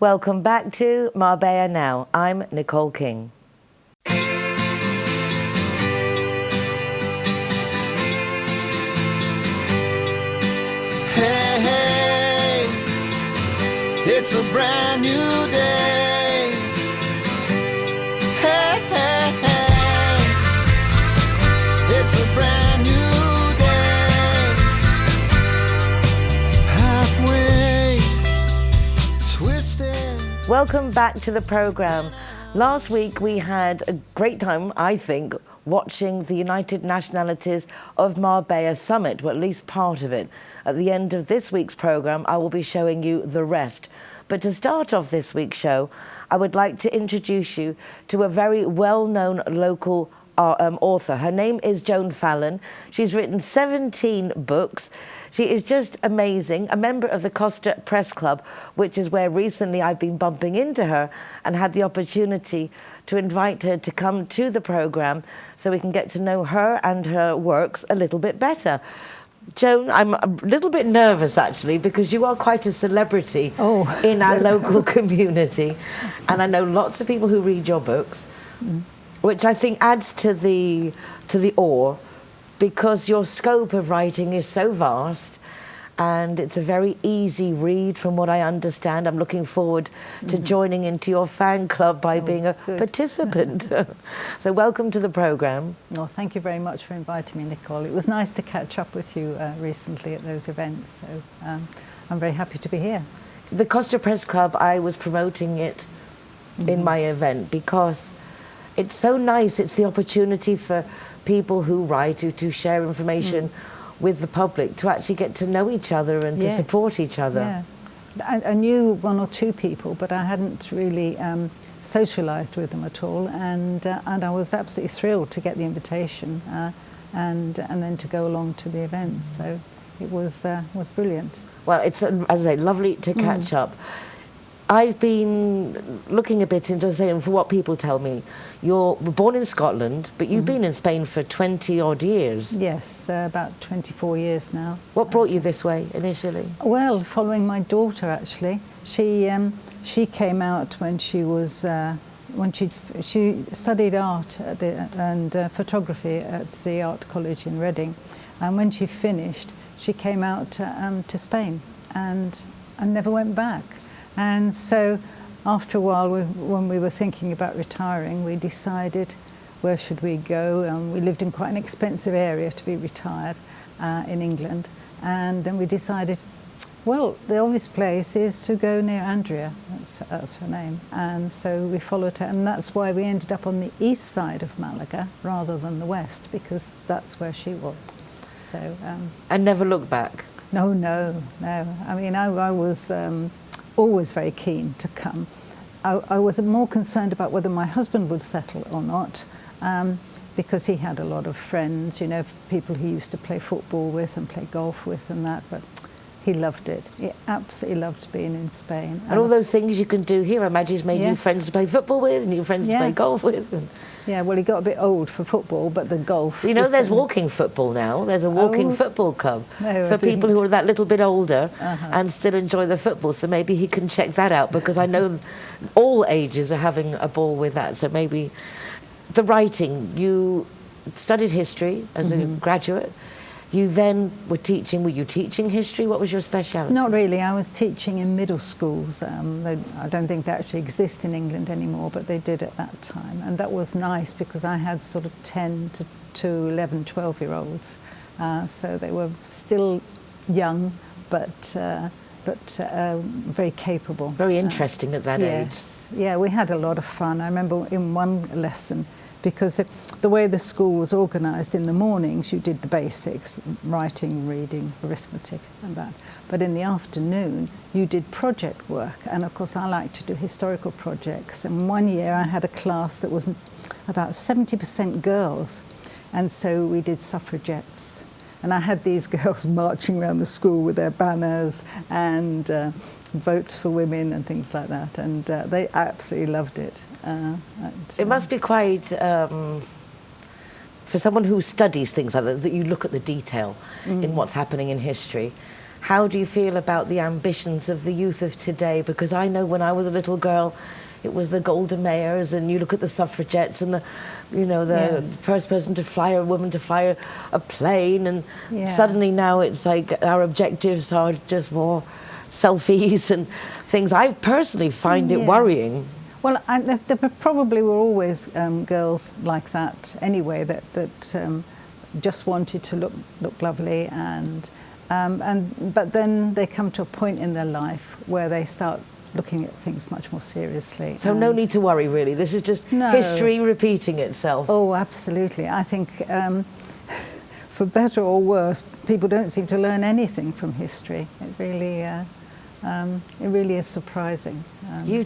Welcome back to Marbella Now. I'm Nicole King. Hey, hey, it's a brand new day. Hey, hey, hey, it's a brand new day. Halfway twisted. Welcome back to the programme. Last week we had a great time, I think, watching the United Nationalities of Marbella summit, or at least part of it. At the end of this week's programme, I will be showing you the rest. But to start off this week's show, I would like to introduce you to a very well-known local author. Her name is Joan Fallon. She's written 17 books. She is just amazing, a member of the Costa Press Club, which is where recently I've been bumping into her and had the opportunity to invite her to come to the programme so we can get to know her and her works a little bit better. Joan, I'm a little bit nervous actually because you are quite a celebrity in our local community, and I know lots of people who read your books, which I think adds to the awe, because your scope of writing is so vast and it's a very easy read from what I understand. I'm looking forward to joining into your fan club by being a participant. So welcome to the programme. Well, thank you very much for inviting me, Nicole. It was nice to catch up with you recently at those events, so I'm very happy to be here. The Costa Press Club, I was promoting it in my event because it's so nice. It's the opportunity for people who write, to share information with the public, to actually get to know each other and to support each other. Yeah. I knew one or two people, but I hadn't really socialised with them at all, and I was absolutely thrilled to get the invitation and then to go along to the events. So it was brilliant. Well, it's, as I say, lovely to catch up. I've been looking a bit into saying, for what people tell me, you're born in Scotland, but you've been in Spain for 20-odd years. Yes, about 24 years now. What brought you this way initially? Well, following my daughter, actually. She came out when she was she studied art and photography at the Art College in Reading, and when she finished, she came out to Spain and never went back. And so after a while, when we were thinking about retiring, we decided where should we go. We lived in quite an expensive area to be retired in England. And then we decided, well, the obvious place is to go near Andrea. That's her name. And so we followed her. And that's why we ended up on the east side of Malaga rather than the west, because that's where she was. So, and never looked back? No. I mean, I was always very keen to come. I was more concerned about whether my husband would settle or not, because he had a lot of friends, people he used to play football with and play golf with and that, but he loved it. He absolutely loved being in Spain. And all those things you can do here, I imagine he's made new friends to play football with, new friends to play golf with. Yeah, well, he got a bit old for football, but the golf... there's walking football now. There's a walking football club for people who are that little bit older and still enjoy the football. So maybe he can check that out, because I know all ages are having a ball with that. So maybe the writing, you studied history as a graduate. You then were you teaching history? What was your speciality? Not really. I was teaching in middle schools. I don't think they actually exist in England anymore, but they did at that time. And that was nice because I had sort of 10 to 11, 12-year-olds. So they were still young, but very capable. Very interesting at that age. Yeah, we had a lot of fun. I remember in one lesson, because the way the school was organised, in the mornings you did the basics, writing, reading, arithmetic and that. But in the afternoon you did project work, and of course I like to do historical projects. And one year I had a class that was about 70% girls, and so we did suffragettes. And I had these girls marching around the school with their banners and votes for women and things like that, and they absolutely loved it. It must be quite, for someone who studies things like that you look at the detail in what's happening in history. how do you feel about the ambitions of the youth of today? Because I know when I was a little girl, it was the Golden Mayors, and you look at the suffragettes and the Yes. first person to fly, a woman to fly a plane, and Yeah. suddenly now it's like our objectives are just more selfies and things. I personally find it Yes. worrying. Well, there probably were always girls like that anyway, that just wanted to look lovely, and but then they come to a point in their life where they start looking at things much more seriously. So no need to worry, really. This is just No. history repeating itself. Oh, absolutely. I think, for better or worse, people don't seem to learn anything from history. It really is surprising. You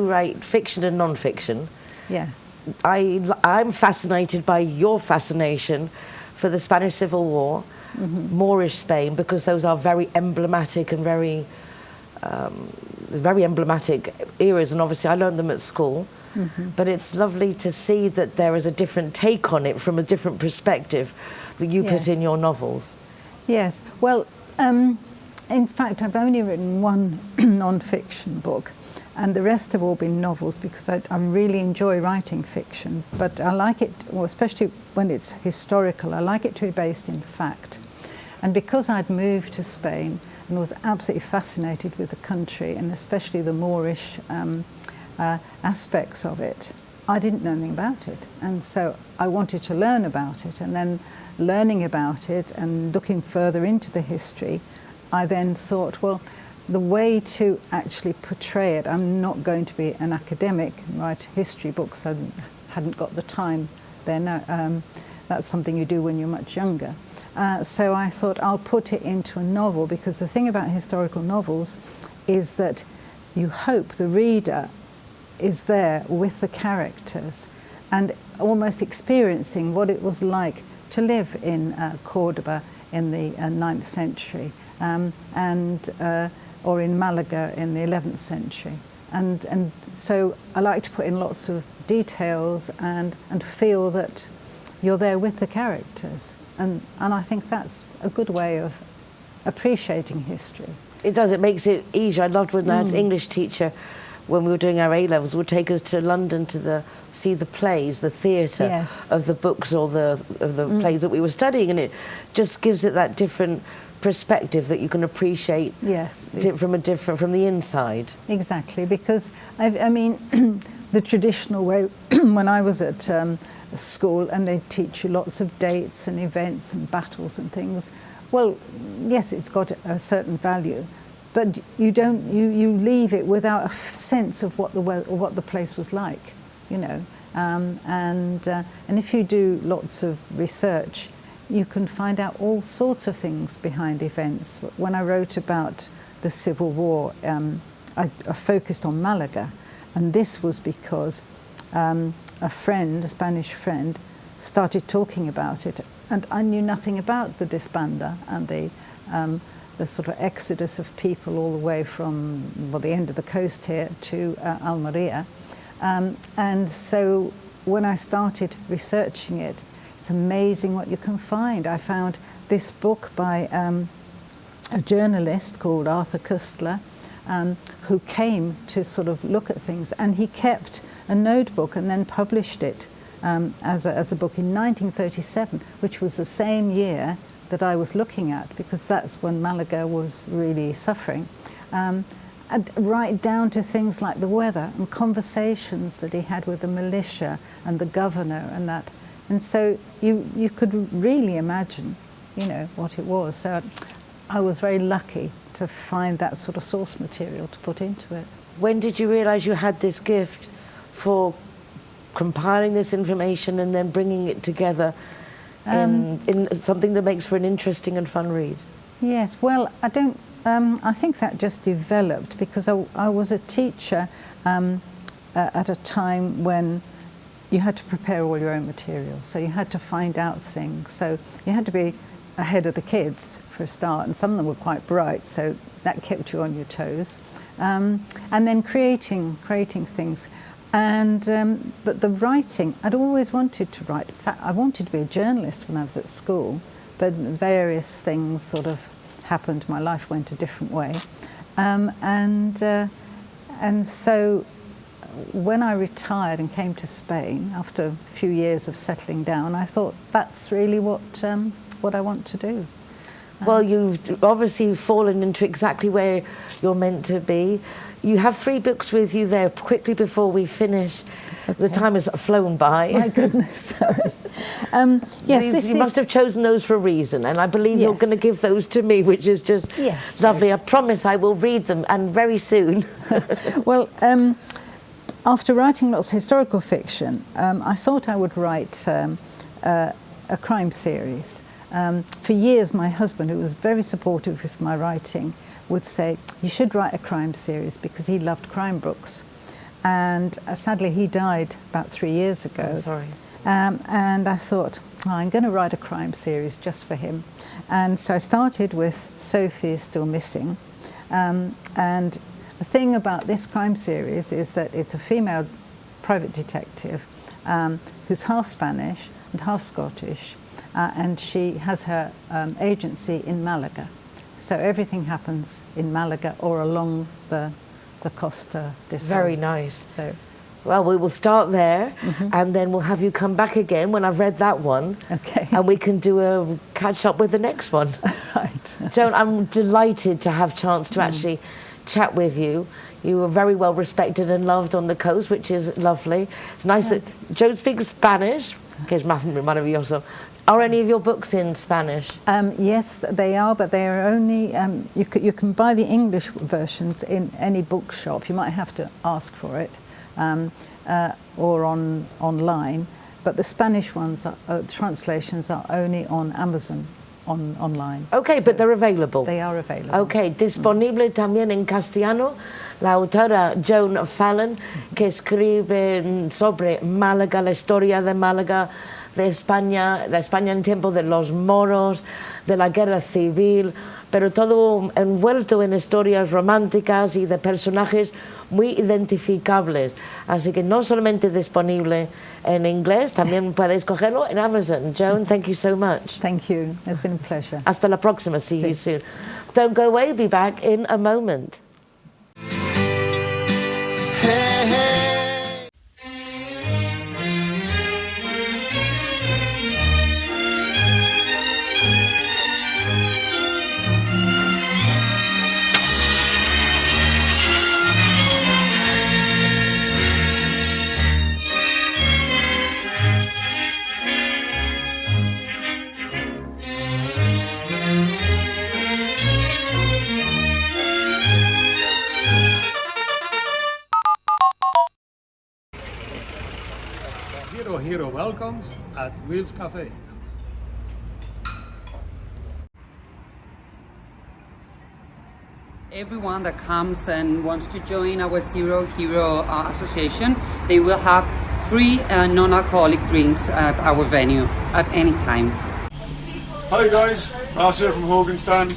write fiction and non-fiction. Yes. I'm fascinated by your fascination for the Spanish Civil War, Moorish Spain, because those are very emblematic and very emblematic eras, and obviously I learned them at school. But it's lovely to see that there is a different take on it from a different perspective that you put in Yes. your novels. Yes. Well, in fact, I've only written one non-fiction book, and the rest have all been novels, because I really enjoy writing fiction. But I like it, well, especially when it's historical, I like it to be based in fact. And because I'd moved to Spain and was absolutely fascinated with the country, and especially the Moorish aspects of it, I didn't know anything about it. And so I wanted to learn about it, and then learning about it and looking further into the history, I then thought, well, the way to actually portray it, I'm not going to be an academic and write history books. I hadn't got the time then. That's something you do when you're much younger. So I thought I'll put it into a novel, because the thing about historical novels is that you hope the reader is there with the characters and almost experiencing what it was like to live in Cordoba in the 9th century, or in Malaga in the 11th century. And so I like to put in lots of details and feel that you're there with the characters. And I think that's a good way of appreciating history. It does, it makes it easier. I loved when our English teacher, when we were doing our A-levels, would take us to London to see the plays, the theatre Yes. of the books or of the plays that we were studying, and it just gives it that different perspective that you can appreciate Yes. from the inside. Exactly, because I mean, the traditional way, when I was at school and they teach you lots of dates and events and battles and things, well, yes, it's got a certain value, but you leave it without a sense of what the place was like, you know. And if you do lots of research, you can find out all sorts of things behind events. When I wrote about the Civil War, I focused on Malaga, and this was because a Spanish friend, started talking about it, and I knew nothing about the disbanda and the sort of exodus of people all the way from the end of the coast here to Almeria. And so when I started researching it, it's amazing what you can find. I found this book by a journalist called Arthur Kustler, who came to sort of look at things, and he kept a notebook and then published it as a book in 1937, which was the same year that I was looking at, because that's when Malaga was really suffering. And right down to things like the weather and conversations that he had with the militia and the governor and that. And so you could really imagine, you know, what it was. So I was very lucky to find that sort of source material to put into it. When did you realise you had this gift for compiling this information and then bringing it together in something that makes for an interesting and fun read? Yes, well, I think that just developed because I was a teacher at a time when you had to prepare all your own material, so you had to find out things. So you had to be ahead of the kids for a start, and some of them were quite bright, so that kept you on your toes. And then creating things. And but the writing, I'd always wanted to write. In fact, I wanted to be a journalist when I was at school, but various things sort of happened, my life went a different way. And so when I retired and came to Spain after a few years of settling down, I thought that's really what I want to do. Well, you've obviously fallen into exactly where you're meant to be. You have 3 books with you there. Quickly before we finish, the time has flown by. My goodness, sorry. You must have chosen those for a reason, and I believe you're going to give those to me, which is just lovely. I promise I will read them, and very soon. Well, after writing lots of historical fiction, I thought I would write a crime series. For years, my husband, who was very supportive of my writing, would say, you should write a crime series, because he loved crime books. And sadly, he died about 3 years ago. I'm sorry. And I thought, I'm going to write a crime series just for him. And so I started with Sophie is Still Missing. And the thing about this crime series is that it's a female private detective who's half Spanish and half Scottish. And she has her agency in Malaga. So everything happens in Malaga or along the Costa del Sol. Very nice. So, well, we will start there, and then we'll have you come back again when I've read that one. Okay. And we can do a catch-up with the next one. Right. Joan, I'm delighted to have a chance to actually chat with you. You were very well respected and loved on the coast, which is lovely. It's nice that Joan speaks Spanish, que es maravilloso. Are any of your books in Spanish? Yes, they are, but they are only... you can buy the English versions in any bookshop. You might have to ask for it, or online. But the Spanish ones, translations, are only on Amazon online. Okay, so but they're available? They are available. Okay, disponible también en castellano. La autora Joan Fallon, que escribe sobre Málaga, la historia de Málaga, de España en tiempo de los moros, de la guerra civil, pero todo envuelto en historias románticas y de personajes muy identificables. Así que no solamente disponible en inglés, también puedes cogerlo en Amazon. Joan, thank you so much. Thank you. It's been a pleasure. Hasta la próxima. See you soon. Don't go away. Be back in a moment. Hey, hey. Hero welcomes at Wheels Cafe. Everyone that comes and wants to join our Zero Hero Association, they will have free non-alcoholic drinks at our venue at any time. Hi guys, Ross here from Hogan Stand.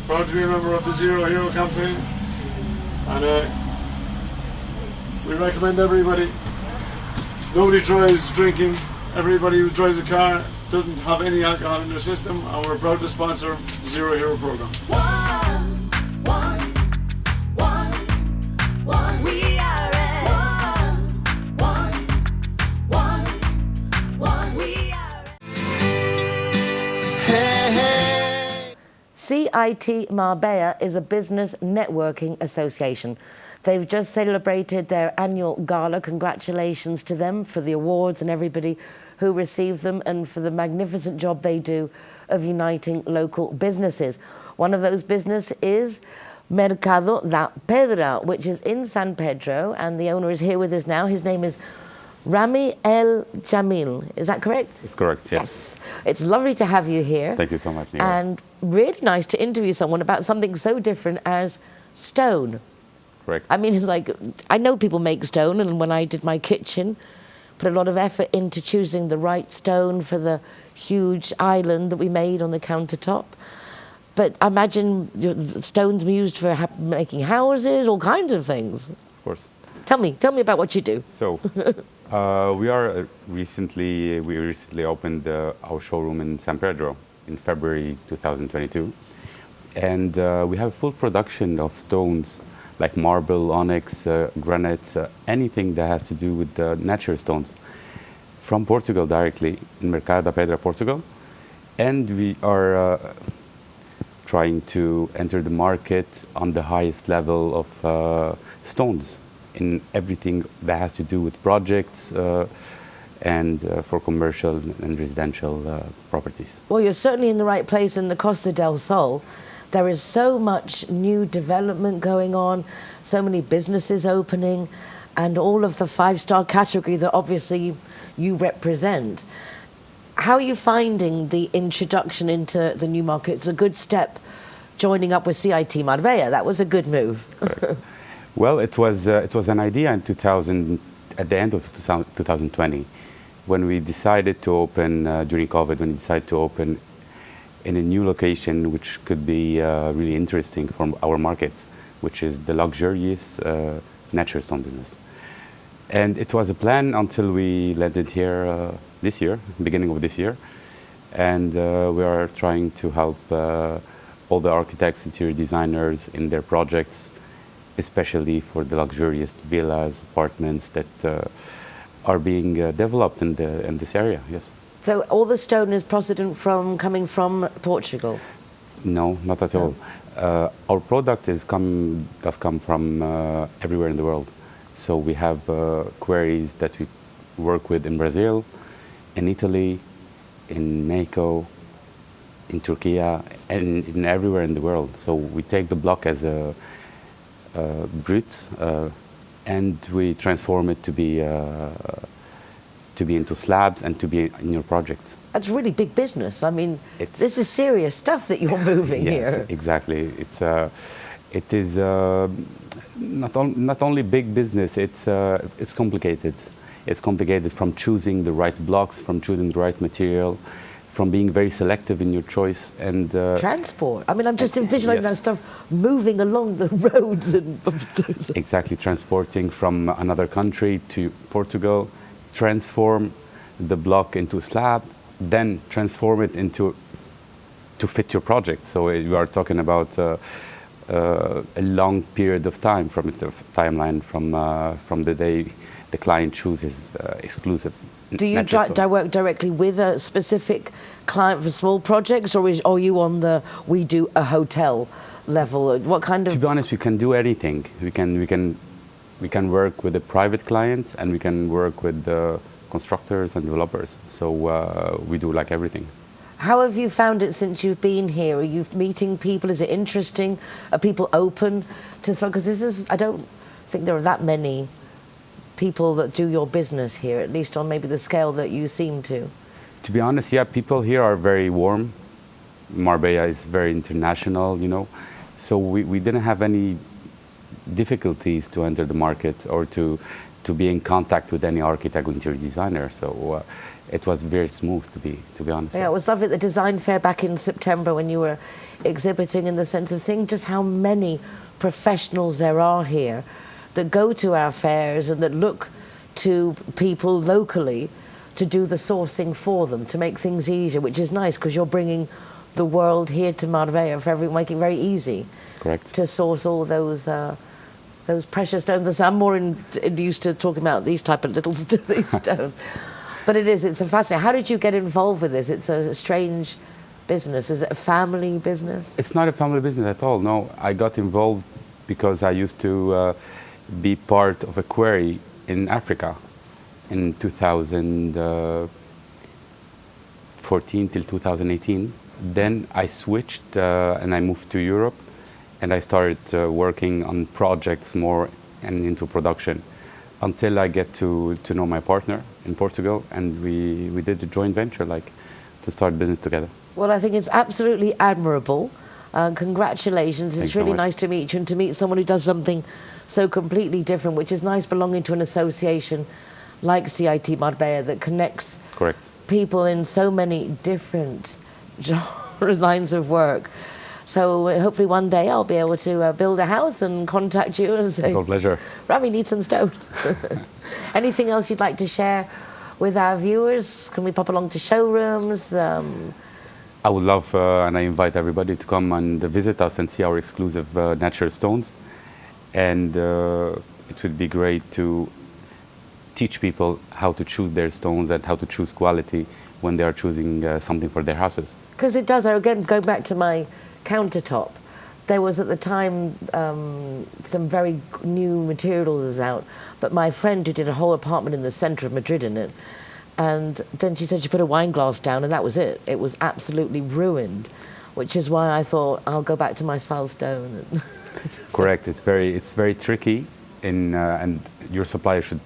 Proud to be a member of the Zero Hero campaign. And we recommend everybody. Nobody drives drinking. Everybody who drives a car doesn't have any alcohol in their system, and we're proud to sponsor the Zero Hero program. We are CIT Marbella is a business networking association. They've just celebrated their annual gala. Congratulations to them for the awards and everybody who received them, and for the magnificent job they do of uniting local businesses. One of those businesses is Mercado da Pedra, which is in San Pedro, and the owner is here with us now. His name is Rami El Jamil. Is that correct? It's correct, yes. Yes. It's lovely to have you here. Thank you so much, Neil. And really nice to interview someone about something so different as stone. Correct. I mean, it's like, I know people make stone, and when I did my kitchen, put a lot of effort into choosing the right stone for the huge island that we made on the countertop. But I imagine stones used for making houses, all kinds of things. Of course. Tell me about what you do. So, we recently opened our showroom in San Pedro in February 2022. And we have full production of stones like marble, onyx, granite, anything that has to do with natural stones from Portugal directly in Mercado da Pedra, Portugal. And we are trying to enter the market on the highest level of stones in everything that has to do with projects and for commercial and residential properties. Well, you're certainly in the right place in the Costa del Sol. There is so much new development going on, so many businesses opening, and all of the five-star category that obviously you represent. How are you finding the introduction into the new market? It's a good step joining up with CIT Marbella. That was a good move. Well, it was an idea in 2000, at the end of 2020, when we decided to open during COVID. When we decided to open in a new location, which could be really interesting for our market, which is the luxurious natural stone business. And it was a plan until we landed here this year, beginning of this year, and we are trying to help all the architects, interior designers in their projects, especially for the luxurious villas, apartments that are being developed in this area. Yes. So all the stone is procedent from coming from Portugal? No, not at all. Our product does come from everywhere in the world. So we have quarries that we work with in Brazil, in Italy, in Mexico, in Turkey, and in everywhere in the world. So we take the block as a brute, and we transform it to be into slabs and to be in your project. That's really big business. I mean, this is serious stuff that you're moving here. Exactly. It is not only big business. It's complicated. It's complicated from choosing the right blocks, from choosing the right material, from being very selective in your choice and transport. I mean, I'm just envisioning that stuff moving along the roads and exactly, transporting from another country to Portugal, transform the block into slab, then transform it to fit your project. So you are talking about a long period of time from the timeline from the day the client chooses exclusive. Do you work directly with a specific client for small projects, or are you on we do a hotel level? What kind of? To be honest, we can do anything. We can work with a private client, and we can work with the constructors and developers. So we do like everything. How have you found it since you've been here? Are you meeting people? Is it interesting? Are people open to something? Because I don't think there are that many people that do your business here, at least on maybe the scale that you seem to. To be honest, yeah, people here are very warm. Marbella is very international, So we didn't have any difficulties to enter the market or to be in contact with any architect or interior designer. So it was very smooth, to be honest. Yeah, it was lovely at the design fair back in September when you were exhibiting, in the sense of seeing just how many professionals there are here that go to our fairs and that look to people locally to do the sourcing for them, to make things easier, which is nice because you're bringing the world here to Marbella for everyone, making it very easy. Correct. To source all those precious stones. I'm more used to talking about these type of little these stones. But it's a fascinating. How did you get involved with this? It's a strange business. Is it a family business? It's not a family business at all, no. I got involved because I used to be part of a quarry in Africa in 2014 till 2018. Then I switched and I moved to Europe, and I started working on projects more and into production until I get to know my partner in Portugal, and we did a joint venture, to start business together. Well, I think it's absolutely admirable. Congratulations. Thanks it's really so much. nice to meet you and to meet someone who does something so completely different, which is nice, belonging to an association like CIT Marbella that connects Correct. people in so many different lines of work. So hopefully one day I'll be able to build a house and contact you and say, With pleasure. Rami needs some stone. Anything else you'd like to share with our viewers? Can we pop along to showrooms? I would love, and I invite everybody to come and visit us and see our exclusive natural stones. And it would be great to teach people how to choose their stones and how to choose quality when they are choosing something for their houses. Because it does, again, going back to my countertop, there was at the time some very new material was out, but my friend who did a whole apartment in the centre of Madrid in it, and then she said she put a wine glass down and that was it. It was absolutely ruined, which is why I thought I'll go back to my style stone. Correct. It's very tricky, and your supplier should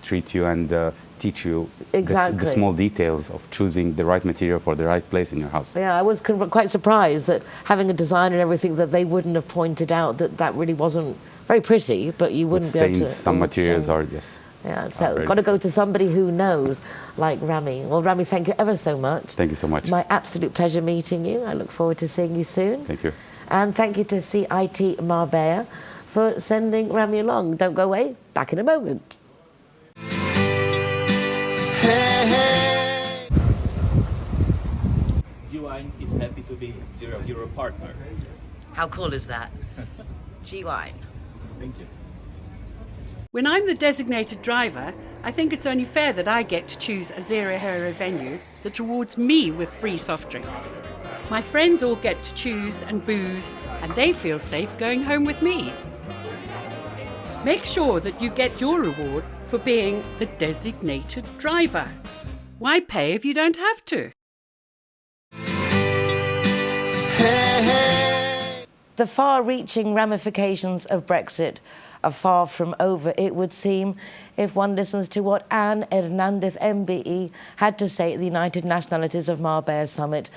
treat you and teach you Exactly. the small details of choosing the right material for the right place in your house. Yeah, I was quite surprised that having a design and everything that they wouldn't have pointed out that really wasn't very pretty, but you wouldn't be able to. Some materials are, yes. Yeah, so got to go to somebody who knows, like Rami. Well, Rami, thank you ever so much. Thank you so much. My absolute pleasure meeting you. I look forward to seeing you soon. Thank you. And thank you to CIT Marbella for sending Rami along. Don't go away. Back in a moment. G-Wine is happy to be Zero Hero partner. How cool is that? G-Wine. Thank you. When I'm the designated driver, I think it's only fair that I get to choose a Zero Hero venue that rewards me with free soft drinks. My friends all get to choose and booze, and they feel safe going home with me. Make sure that you get your reward for being the designated driver. Why pay if you don't have to? The far-reaching ramifications of Brexit are far from over, it would seem, if one listens to what Anne Hernandez MBE had to say at the United Nationalities of Marbella Summit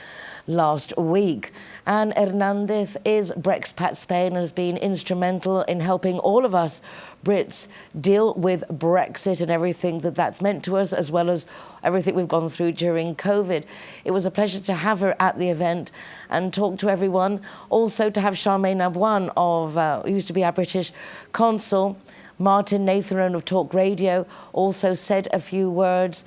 last week. Anne Hernandez is Brexpat Spain and has been instrumental in helping all of us Brits deal with Brexit and everything that that's meant to us, as well as everything we've gone through during COVID. It was a pleasure to have her at the event and talk to everyone. Also to have Charmaine Abouan, who used to be our British consul. Martin Nathan of Talk Radio also said a few words.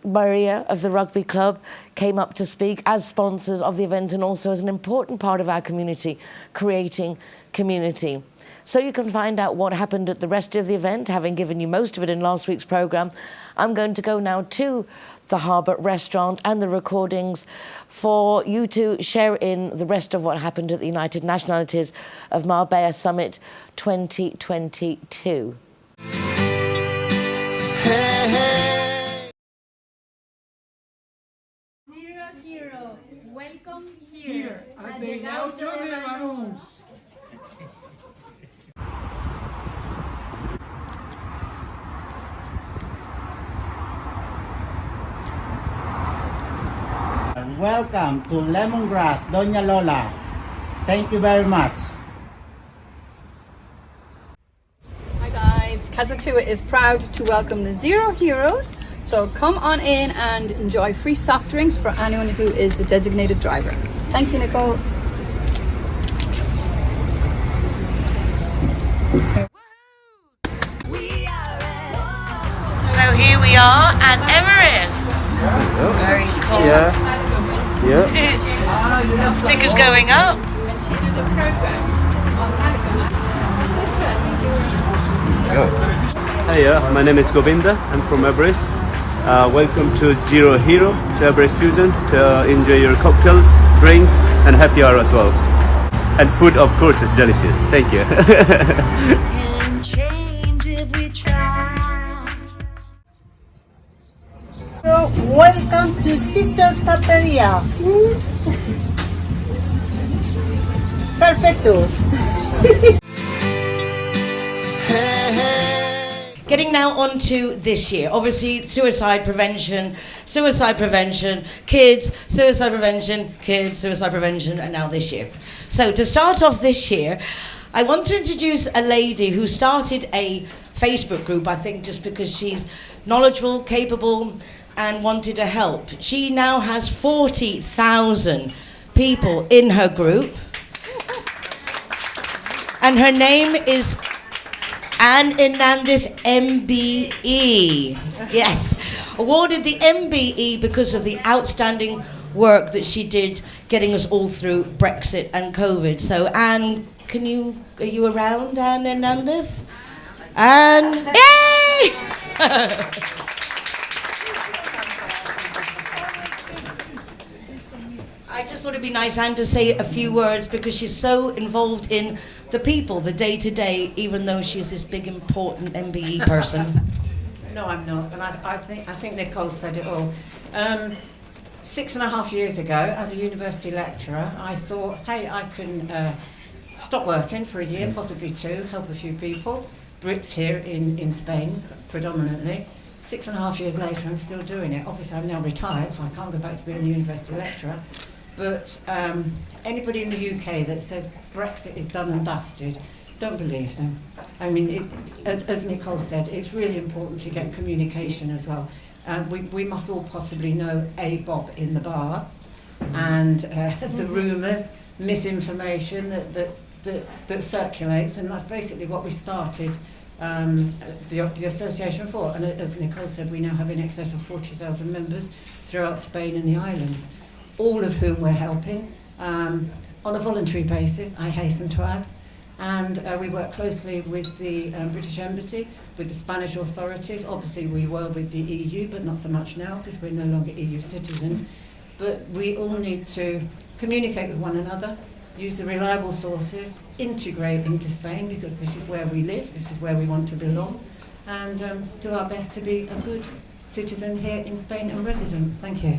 Maria of the rugby club came up to speak as sponsors of the event and also as an important part of our community, creating community. So you can find out what happened at the rest of the event, having given you most of it in last week's programme. I'm going to go now to the Harbour Restaurant and the recordings for you to share in the rest of what happened at the United Nationalities of Marbella Summit 2022. Zero Hero, welcome here at the Gaucho de Banús. Welcome to Lemongrass, Doña Lola. Thank you very much. Hi guys, Kazakhstan is proud to welcome the Zero Heroes. So come on in and enjoy free soft drinks for anyone who is the designated driver. Thank you, Nicole. So here we are at Everest. Very cool. Yeah. Stickers going up. Hi, my name is Govinda. I'm from Everest. Welcome to Zero Hero, to Everest Fusion, to enjoy your cocktails, drinks, and happy hour as well. And food, of course, is delicious. Thank you. Welcome to Sister Taperia. Perfecto. Getting now on to this year. Obviously, suicide prevention, kids, suicide prevention, and now this year. So to start off this year, I want to introduce a lady who started a Facebook group, I think just because she's knowledgeable, capable, and wanted to help. She now has 40,000 people in her group. And her name is Anne Hernandez MBE. Yes, awarded the MBE because of the outstanding work that she did getting us all through Brexit and COVID. So Anne, are you around, Anne Hernandez? Anne, yay! I just thought it'd be nice, Anne, to say a few words because she's so involved in the people, the day-to-day, even though she's this big, important MBE person. No, I'm not, and I think Nicole said it all. 6.5 years ago, as a university lecturer, I thought, hey, I can stop working for a year, possibly 2, help a few people, Brits here in Spain, predominantly. 6.5 years later, I'm still doing it. Obviously, I'm now retired, so I can't go back to being a university lecturer. But anybody in the UK that says Brexit is done and dusted, don't believe them. I mean, as Nicole said, it's really important to get communication as well. We must all possibly know a Bob in the bar, and the rumours, misinformation that circulates, and that's basically what we started the association for. And as Nicole said, we now have in excess of 40,000 members throughout Spain and the islands, all of whom we're helping on a voluntary basis, I hasten to add. And we work closely with the British Embassy, with the Spanish authorities. Obviously, we were with the EU, but not so much now because we're no longer EU citizens. But we all need to communicate with one another, use the reliable sources, integrate into Spain because this is where we live, this is where we want to belong, and do our best to be a good citizen here in Spain and resident. Thank you.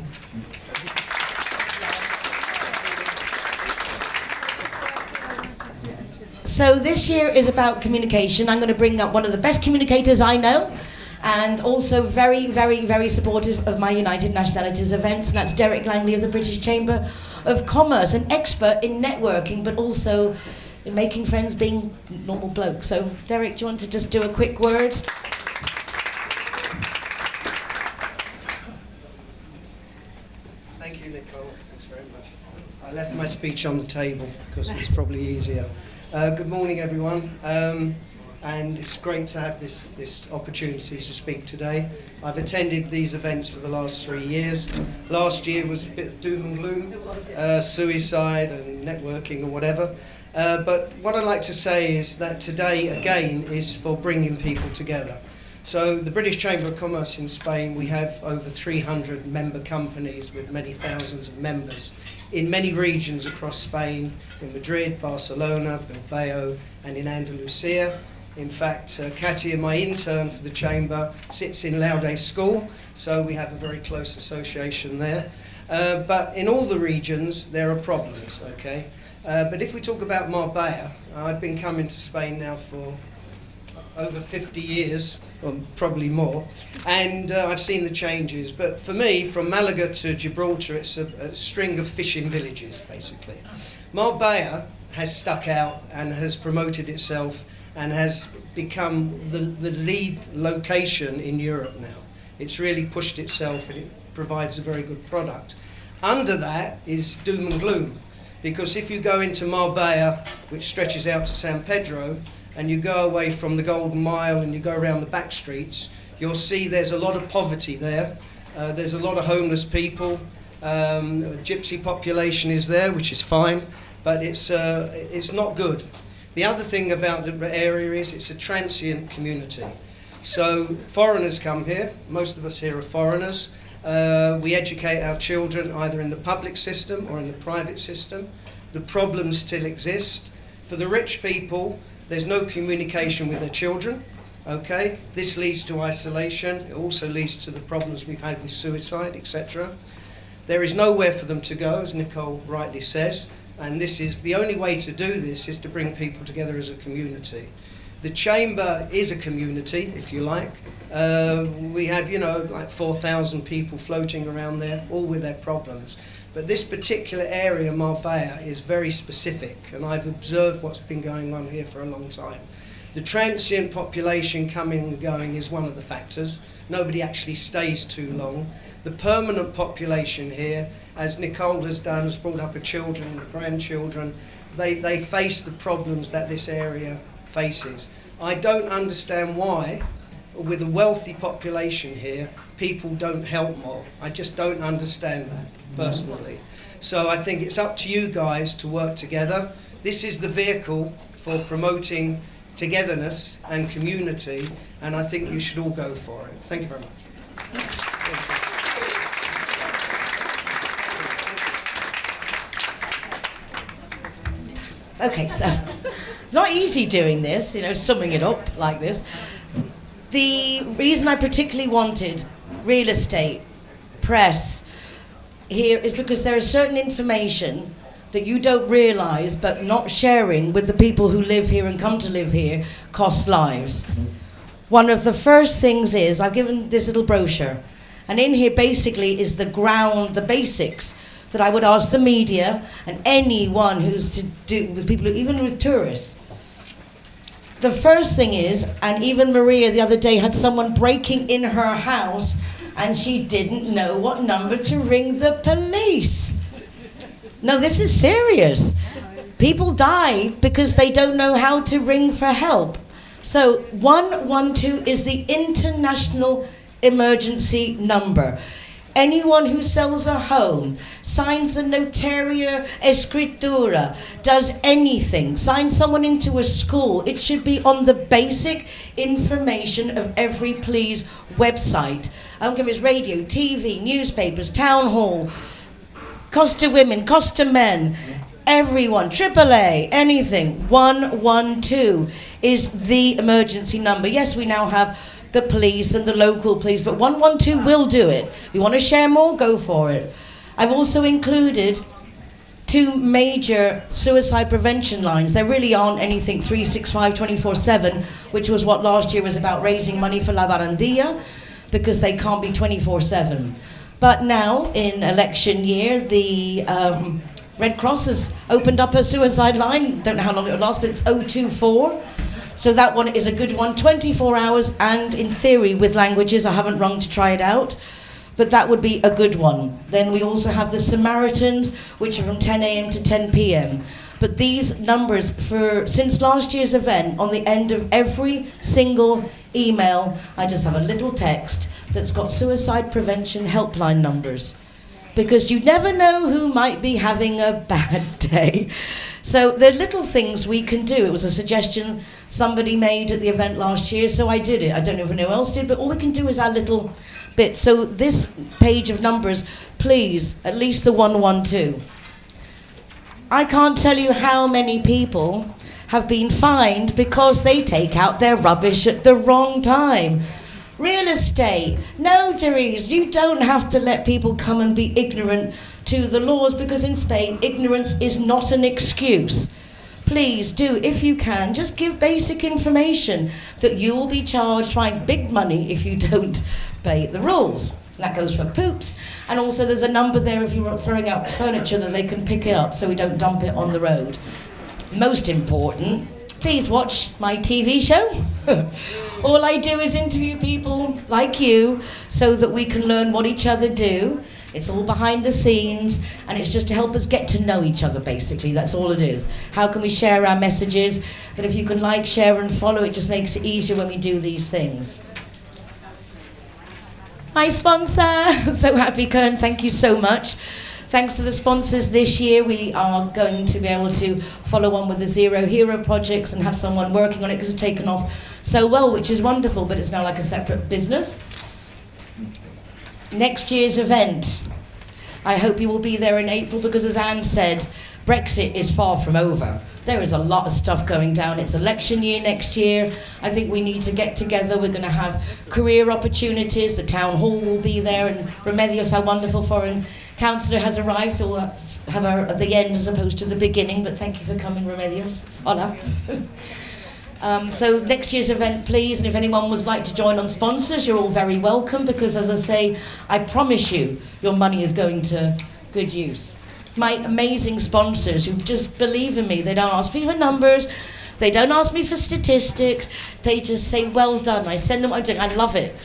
So this year is about communication. I'm going to bring up one of the best communicators I know, and also very, very, very supportive of my United Nationalities events, and that's Derek Langley of the British Chamber of Commerce, an expert in networking, but also in making friends, being normal bloke. So Derek, do you want to just do a quick word? Thank you, Nicole. Thanks very much. I left my speech on the table because it's probably easier. Good morning, everyone, and it's great to have this opportunity to speak today. I've attended these events for the last 3 years. Last year was a bit of doom and gloom, suicide and networking and whatever. But what I'd like to say is that today, again, is for bringing people together. So the British Chamber of Commerce in Spain, we have over 300 member companies with many thousands of members in many regions across Spain, in Madrid, Barcelona, Bilbao, and in Andalusia. In fact, Katia, my intern for the Chamber, sits in Laude School, so we have a very close association there. But in all the regions, there are problems, okay? But if we talk about Marbella, I've been coming to Spain now for over 50 years, or probably more, and I've seen the changes. But for me, from Malaga to Gibraltar, it's a string of fishing villages, basically. Marbella has stuck out and has promoted itself and has become the lead location in Europe now. It's really pushed itself and it provides a very good product. Under that is doom and gloom, because if you go into Marbella, which stretches out to San Pedro, and you go away from the Golden Mile and you go around the back streets, you'll see there's a lot of poverty there. There's a lot of homeless people. Gypsy population is there, which is fine, but it's not good. The other thing about the area is it's a transient community. So foreigners come here. Most of us here are foreigners. We educate our children either in the public system or in the private system. The problems still exist. For the rich people, there's no communication with their children, okay? This leads to isolation. It also leads to the problems we've had with suicide, etc. There is nowhere for them to go, as Nicole rightly says, and this is the only way to do this is to bring people together as a community. The Chamber is a community, if you like. We have, like 4,000 people floating around there, all with their problems. But this particular area, Marbella, is very specific, and I've observed what's been going on here for a long time. The transient population coming and going is one of the factors. Nobody actually stays too long. The permanent population here, as Nicole has done, has brought up her children and grandchildren. They face the problems that this area faces. I don't understand why with a wealthy population here, people don't help more. I just don't understand that, personally. So I think it's up to you guys to work together. This is the vehicle for promoting togetherness and community, and I think you should all go for it. Thank you very much. Okay, so it's not easy doing this, summing it up like this. The reason I particularly wanted real estate, press here is because there is certain information that you don't realise, but not sharing with the people who live here and come to live here costs lives. One of the first things is, I've given this little brochure, and in here basically is the ground, the basics that I would ask the media and anyone who's to do with people, even with tourists. The first thing is, and even Maria the other day had someone breaking in her house and she didn't know what number to ring the police. No, this is serious. People die because they don't know how to ring for help. So 112 is the international emergency number. Anyone who sells a home, signs a notaria escritura, does anything, signs someone into a school, it should be on the basic information of every police website. I don't care if it's radio, TV, newspapers, town hall, cost to women, cost to men, everyone, AAA, anything. 112 is the emergency number. Yes, we now have the police and the local police, but 112 will do it. You want to share more? Go for it. I've also included 2 major suicide prevention lines. There really aren't anything 365 24/7, which was what last year was about, raising money for La Barandilla, because they can't be 24/7. But now, in election year, the Red Cross has opened up a suicide line. Don't know how long it will last, but it's 024. So that one is a good one, 24 hours, and in theory with languages. I haven't rung to try it out, but that would be a good one. Then we also have the Samaritans, which are from 10 a.m. to 10 p.m. But these numbers, since last year's event, on the end of every single email, I just have a little text that's got suicide prevention helpline numbers. Because you never know who might be having a bad day. So there are little things we can do. It was a suggestion somebody made at the event last year, so I did it. I don't know if anyone else did, but all we can do is our little bit. So this page of numbers, please, at least the 112. I can't tell you how many people have been fined because they take out their rubbish at the wrong time. Real estate, notaries, you don't have to let people come and be ignorant to the laws, because in Spain, ignorance is not an excuse. Please do, if you can, just give basic information that you will be charged fine big money if you don't obey the rules. And that goes for poops. And also there's a number there if you're throwing out furniture that they can pick it up so we don't dump it on the road. Most important, please watch my TV show. All I do is interview people like you so that we can learn what each other do. It's all behind the scenes, and it's just to help us get to know each other, basically. That's all it is. How can we share our messages? But if you can like, share, and follow, it just makes it easier when we do these things. My sponsor, so happy, Kern, thank you so much. Thanks to the sponsors this year, we are going to be able to follow on with the Zero Hero projects and have someone working on it, because it's taken off so well, which is wonderful, but it's now like a separate business. Next year's event, I hope you will be there in April, because as Anne said, Brexit is far from over. There is a lot of stuff going down. It's election year next year. I think we need to get together. We're going to have career opportunities. The town hall will be there, and Remedios, our wonderful foreign councillor, has arrived, so we'll have her at the end as opposed to the beginning, but thank you for coming, Remedios. Hola. So next year's event, please, and if anyone would like to join on sponsors, you're all very welcome, because as I say, I promise you, your money is going to good use. My amazing sponsors who just believe in me, they don't ask me for numbers, they don't ask me for statistics, they just say, well done. I send them what I'm doing. I love it,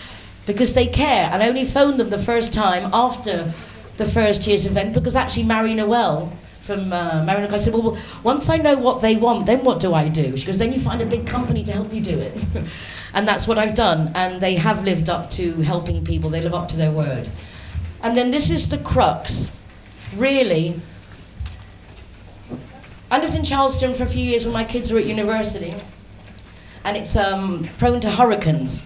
because they care. And I only phoned them the first time after the first year's event, because actually Marie Noel from Marina. I said, well, once I know what they want, then what do I do? She goes, then you find a big company to help you do it. And that's what I've done. And they have lived up to helping people. They live up to their word. And then this is the crux. Really, I lived in Charleston for a few years when my kids were at university. And it's prone to hurricanes.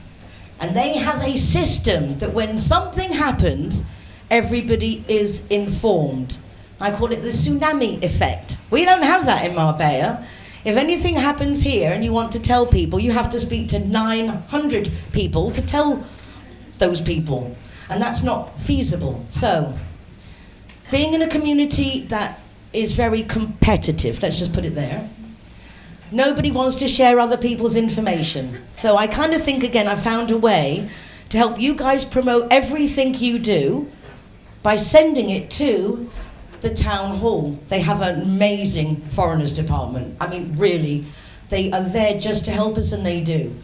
And they have a system that when something happens, everybody is informed. I call it the tsunami effect. We don't have that in Marbella. If anything happens here and you want to tell people, you have to speak to 900 people to tell those people. And that's not feasible. So, being in a community that is very competitive, let's just put it there, nobody wants to share other people's information. So I kind of think, again, I found a way to help you guys promote everything you do by sending it to the town hall. They have an amazing foreigners department. I mean, really, they are there just to help us, and they do.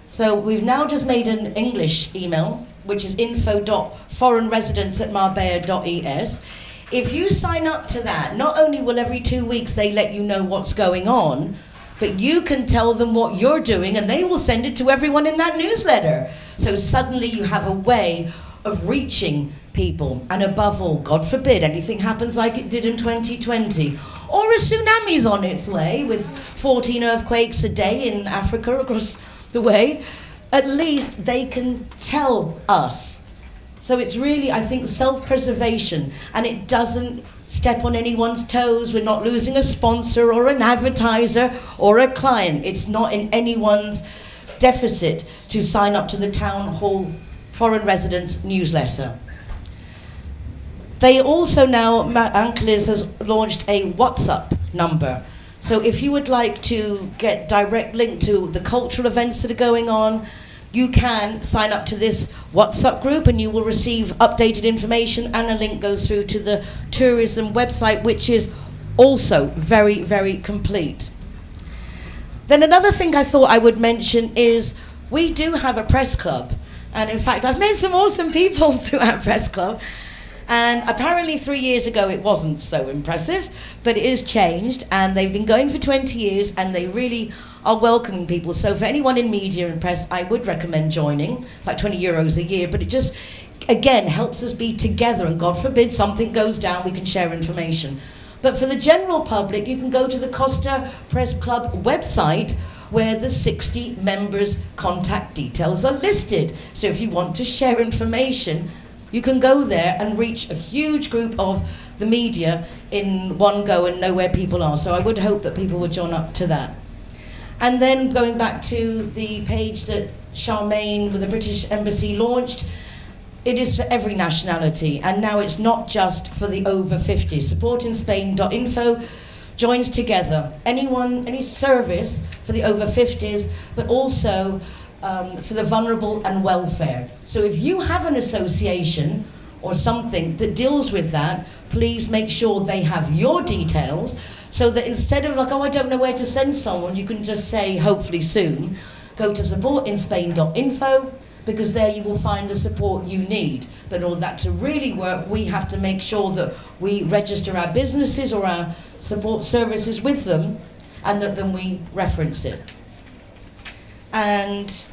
So we've now just made an English email, which is info.foreignresidents@marbella.es. If you sign up to that, not only will every 2 weeks they let you know what's going on, but you can tell them what you're doing, and they will send it to everyone in that newsletter. So suddenly you have a way of reaching people. And above all, God forbid anything happens like it did in 2020, or a tsunami's on its way with 14 earthquakes a day in Africa across the way, at least they can tell us. So it's really, I think, self-preservation, and it doesn't step on anyone's toes. We're not losing a sponsor or an advertiser or a client. It's not in anyone's deficit to sign up to the Town Hall Foreign Residents newsletter. They also now, Uncle Liz has launched a WhatsApp number. So if you would like to get direct link to the cultural events that are going on, you can sign up to this WhatsApp group and you will receive updated information, and a link goes through to the tourism website, which is also very, very complete. Then another thing I thought I would mention is we do have a press club. And in fact, I've met some awesome people through our press club. And apparently 3 years ago it wasn't so impressive, but it is changed, and they've been going for 20 years, and they really are welcoming people. So for anyone in media and press, I would recommend joining. It's like €20 a year, but it just, again, helps us be together, and God forbid something goes down, we can share information. But for the general public, you can go to the Costa Press Club website, where the 60 members' contact details are listed. So if you want to share information, you can go there and reach a huge group of the media in one go and know where people are. So I would hope that people would join up to that. And then going back to the page that Charmaine with the British Embassy launched, it is for every nationality, and now it's not just for the over 50s. Supportinspain.info joins together anyone, any service for the over 50s, but also for the vulnerable and welfare. So if you have an association or something that deals with that, please make sure they have your details, so that instead of like, oh, I don't know where to send someone, you can just say, hopefully soon, go to supportinspain.info, because there you will find the support you need. But in all that to really work, we have to make sure that we register our businesses or our support services with them, and that then we reference it. And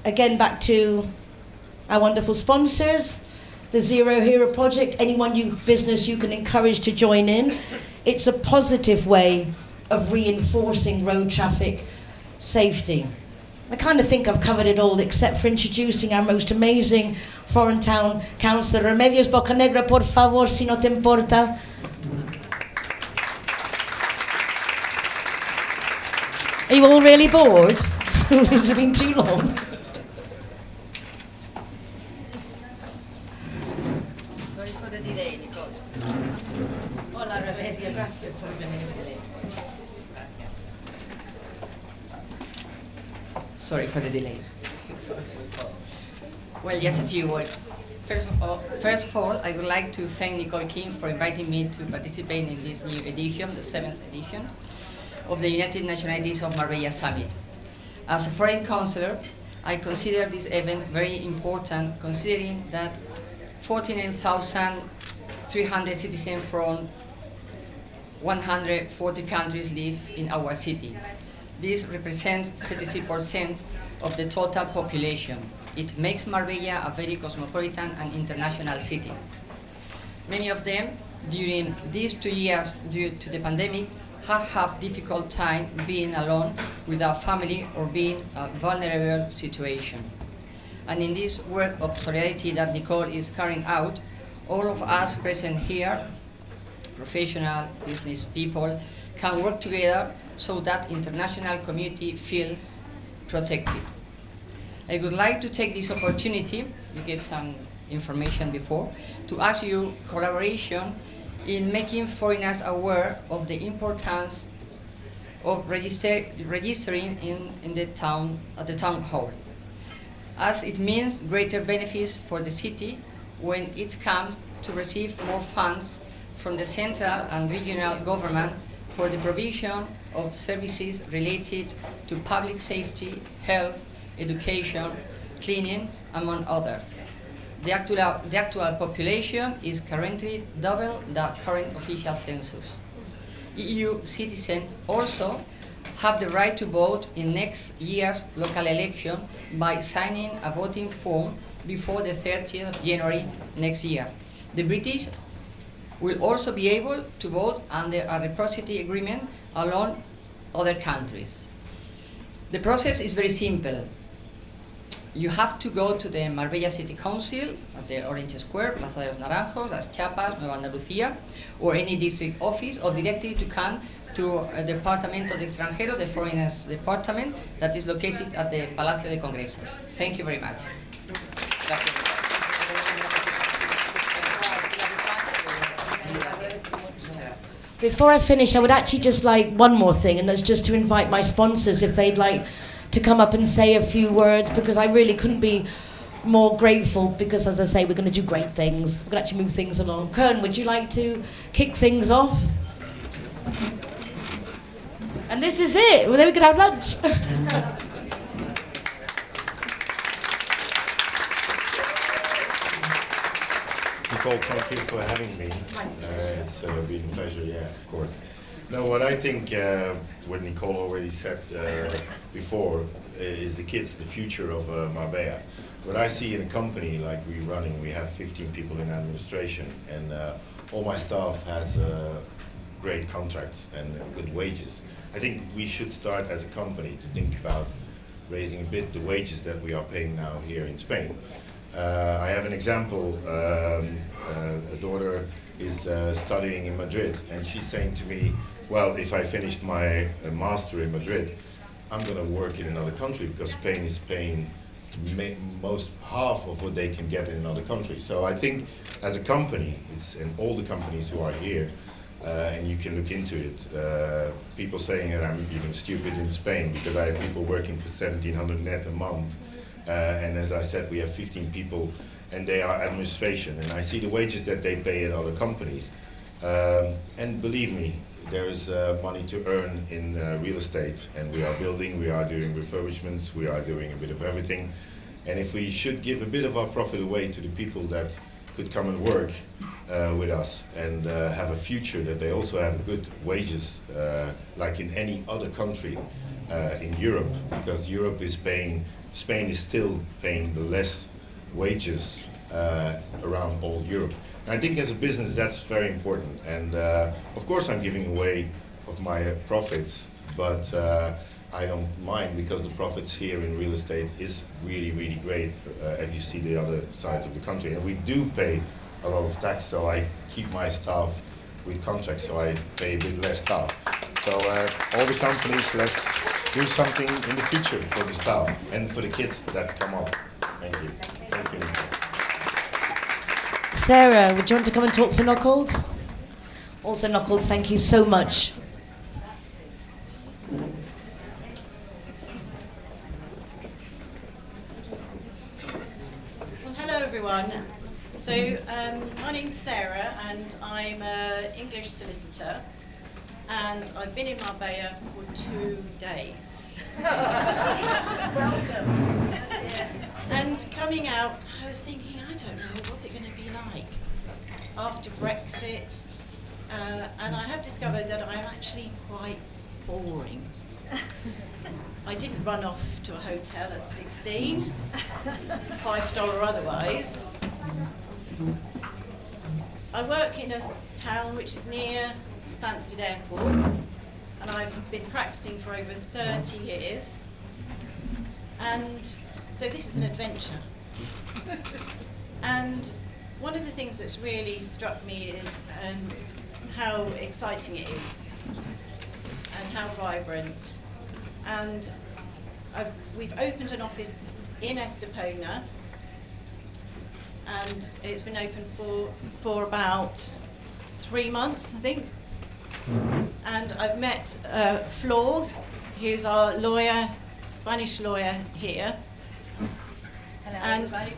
again, back to our wonderful sponsors, the Zero Hero Project. Anyone business you can encourage to join in. It's a positive way of reinforcing road traffic safety. I kind of think I've covered it all, except for introducing our most amazing foreign town councillor. Remedios Bocanegra, por favor, si no te importa. Are you all really bored? It's been too long. Sorry for the delay, Nicole. Hola, Remedio, gracias por venir. Sorry for the delay. Well, just a few words. First of all, I would like to thank Nicole Kim for inviting me to participate in this new edition, the 7th edition, of the United Nationalities of Marbella Summit. As a foreign councillor, I consider this event very important, considering that 49,000 300 citizens from 140 countries live in our city. This represents 33% of the total population. It makes Marbella a very cosmopolitan and international city. Many of them, during these 2 years due to the pandemic, have difficult time being alone without family or being a vulnerable situation. And in this work of solidarity that Nicole is carrying out, all of us present here, professional business people, can work together so that international community feels protected. I would like to take this opportunity, you gave some information before, to ask you collaboration in making foreigners aware of the importance of registering in the town, at the town hall, as it means greater benefits for the city when it comes to receive more funds from the central and regional government for the provision of services related to public safety, health, education, cleaning, among others. The actual population is currently double the current official census. EU citizens also have the right to vote in next year's local election by signing a voting form before the 30th of January next year. The British will also be able to vote under a reciprocity agreement along other countries. The process is very simple. You have to go to the Marbella City Council at the Orange Square, Plaza de los Naranjos, Las Chiapas, Nueva Andalucía, or any district office, or directly to come to Departamento de Extranjeros, the Foreigners Department, that is located at the Palacio de Congresos. Thank you very much. Before I finish, I would actually just like one more thing, and that's just to invite my sponsors if they'd like to come up and say a few words, because I really couldn't be more grateful, because as I say, we're going to do great things. We're going to actually move things along. Kern, would you like to kick things off? And this is it. Well, then we could have lunch. Nicole, thank you for having me. It's been a pleasure, yeah, of course. No, what I think, what Nicole already said before, is the kids, the future of Marbella. What I see in a company like we're running, we have 15 people in administration, and all my staff has great contracts and good wages. I think we should start as a company to think about raising a bit the wages that we are paying now here in Spain. I have an example. A daughter is studying in Madrid, and she's saying to me, well, if I finished my master in Madrid, I'm going to work in another country, because Spain is paying most half of what they can get in another country. So I think as a company, and all the companies who are here, and you can look into it, people saying that I'm even stupid in Spain because I have people working for 1,700 net a month. And as I said, we have 15 people, and they are administration. And I see the wages that they pay at other companies. And believe me, there is money to earn in real estate. And we are building, we are doing refurbishments, we are doing a bit of everything. And if we should give a bit of our profit away to the people that could come and work with us and have a future, that they also have good wages, like in any other country in Europe, because Europe is paying, Spain is still paying the less wages around all Europe. And I think as a business that's very important. And of course I'm giving away of my profits, but I don't mind, because the profits here in real estate is really, really great if you see the other sides of the country. And we do pay a lot of tax, so I keep my staff with contracts, so I pay a bit less staff. So all the companies, let's do something in the future for the staff and for the kids that come up. Thank you. Thank you, Nicole. Sarah, would you want to come and talk for Knockholds? Also, Knockholds, thank you so much. Well, hello everyone. So my name's Sarah, and I'm an English solicitor, and I've been in Marbella for 2 days. Welcome. Yeah. And And coming out, I was thinking, I don't know, what's it going to be like after Brexit? And I have discovered that I'm actually quite boring. I didn't run off to a hotel at 16, 5-star or otherwise. I work in a town which is near Stansted Airport, and I've been practicing for over 30 years. And so this is an adventure. And one of the things that's really struck me is how exciting it is and how vibrant. And we've opened an office in Estepona, and it's been open for about 3 months, I think. And I've met Flor, who's our lawyer, Spanish lawyer here. Hello, and everybody.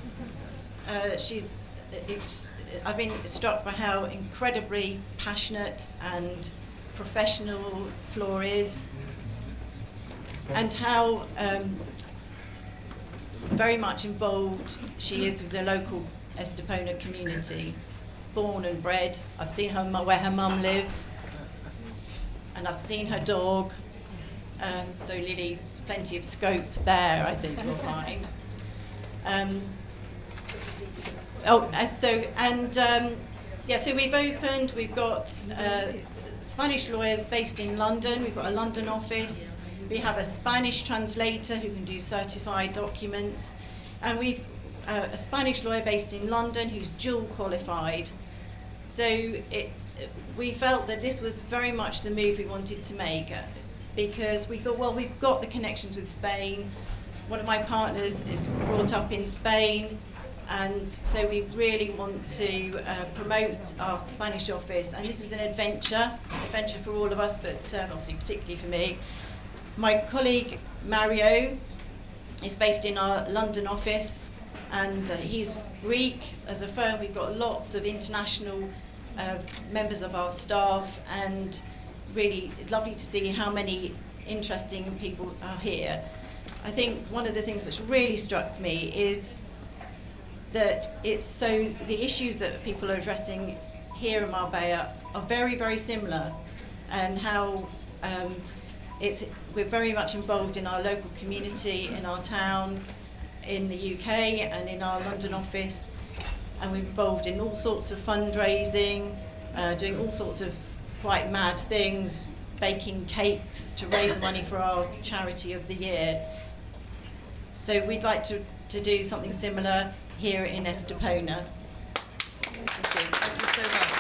I've been struck by how incredibly passionate and professional Flor is, and how very much involved she is with the local Estepona community. Born and bred. I've seen her where her mum lives, and I've seen her dog. So Lily, plenty of scope there, I think you'll find. So we've opened. We've got Spanish lawyers based in London. We've got a London office. We have a Spanish translator who can do certified documents, and we've a Spanish lawyer based in London who's dual qualified. So we felt that this was very much the move we wanted to make, because we thought, well, we've got the connections with Spain. One of my partners is brought up in Spain, and so we really want to promote our Spanish office. And this is an adventure for all of us, but obviously particularly for me. My colleague Mario is based in our London office, and he's Greek. As a firm, we've got lots of international members of our staff, and really lovely to see how many interesting people are here. I think one of the things that's really struck me is that the issues that people are addressing here in Marbella are very, very similar, and how we're very much involved in our local community, in our town, in the UK, and in our London office, and we're involved in all sorts of fundraising, doing all sorts of quite mad things, baking cakes to raise money for our charity of the year. So we'd like to do something similar here in Estepona. Thank you so much.